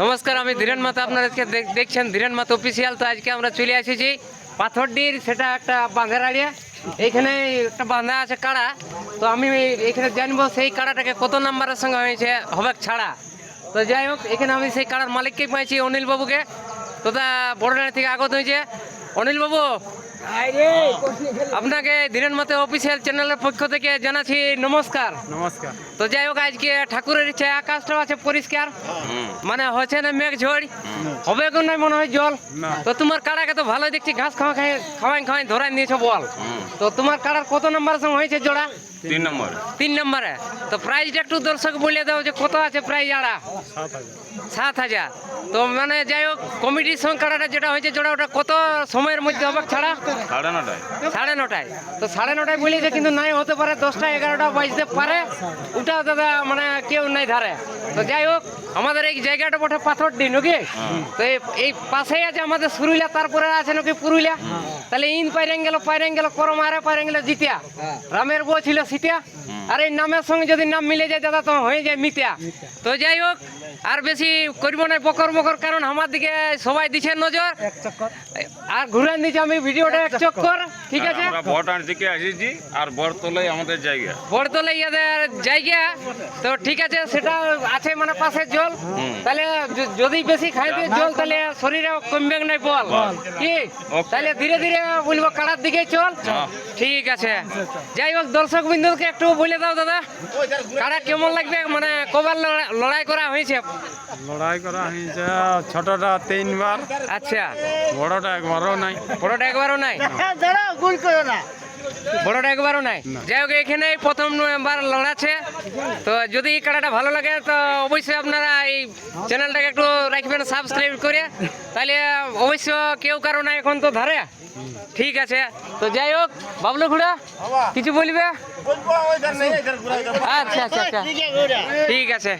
নমস্কার, আমি ধীরেন মাতো। আপনারা দেখছেন ধীরেন মাতো অফিসিয়াল। তো আজকে আমরা চলে এসেছি পাথরডির, সেটা একটা বাঁধের আড়িয়া। এইখানে একটা বাঁধা আছে কাড়া। তো আমি এখানে জানবো সেই কাড়াটাকে কত নাম্বারের সঙ্গে হয়েছে হবে ছাড়া। তো যাই হোক, এখানে আমি সেই কাড়ার মালিককে পাইছি, অনিল বাবুকে। তো তা বড়ডাঙ্গা থেকে আগত হয়েছে। অনিল বাবু, আপনাকে ধীরেন মাতো অফিসিয়াল চ্যানেলের পক্ষ থেকে জানাচ্ছি নমস্কার। নমস্কার। তো যাই হোক, আজকে ঠাকুরের ইচ্ছে আকাশটাও আছে পরিষ্কার, মানে হচ্ছে না মেঘ ঝড়, হবে কোন নাই মনে হয় জল। তো তোমার কাড়াকে তো ভালোই দেখছি, ঘাস খাওয়াই ধরাই নিয়েছো বল। তো তোমার কাড়ার কত নম্বরের সঙ্গে হয়েছে জোড়া? 3 নম্বরে। তো প্রাইজটা একটু দর্শক বলে দাও যে কত আছে প্রাইজ আড়া? 7,000। তো মানে যাই হোক, কমিটির সঙ্গে কাড়াটা যেটা হয়েছে জোড়া, ওটা কত সময়ের মধ্যে হবে ছাড়া? 9:30। তো 9:30 বলেছে, কিন্তু নাই হতে পারে 10টা 11টা বাজতে পারে, ওটা দাদা মানে কেউ নাই ধারে। তো যাই হোক, আমাদের এই জায়গাটা বটে পাথরডি নাকি? তো এই পাশেই আছে আমাদের সুরুলিয়া, তারপরে আছে নাকি পুরুলিয়া। তাহলে ইন পাইরেন গেল করম, আরে পাইরেন গেল জিতিয়া। রামের বউ ছিল সিতিয়া, আর এই নামের সঙ্গে যদি নাম মিলে যায় দাদা, তো হয়ে যায় মিতিয়া। তো যাই হোক, আর বেশি করবো না বকর মকর, কারণ আমার দিকে সবাই দিচ্ছে নজর আর ঘুরে দিচ্ছে আমি ভিডিওটা এক চক্কর। ঠিক আছে, বড়টার দিকে আসিছি আর বড়তলাই আমাদের জায়গা, বড়তলাই ইয়াদের জায়গা। তো ঠিক আছে, সেটা আছে মানে পাশের জল। তাহলে যদি বেশি খাই দিয়ে জল, তাহলে শরীরে কমবে নাই বল কি? তাহলে ধীরে ধীরে বলবো কাড়ার দিকে চল। ঠিক আছে, যাই হোক, দর্শক বিন্দুকে একটু বলে দাও দাদা, কাড়া কেমন লাগবে, মানে কবার লড়াই করা হয়েছে? লড়াই করা হয়েছে ছোটটা 3 বার। আচ্ছা, বড়টা একবারও নাই। বড়টা একবারও নাই? বড়টা একবারও নাই। যাই হোক, এখানে প্রথমবার লড়াচ্ছে। তো যদি এই কাড়াটা ভালো লাগে, তো অবশ্যই আপনারা এই চ্যানেলটাকে একটু রাখবেন সাবস্ক্রাইব করে, তাহলে অবশ্য কেউ কারো না এখন তো ধারে। ঠিক আছে, তো যাই হোক, বাবলু খুড়া কিছু বলবে? আচ্ছা আচ্ছা আচ্ছা, ঠিক আছে।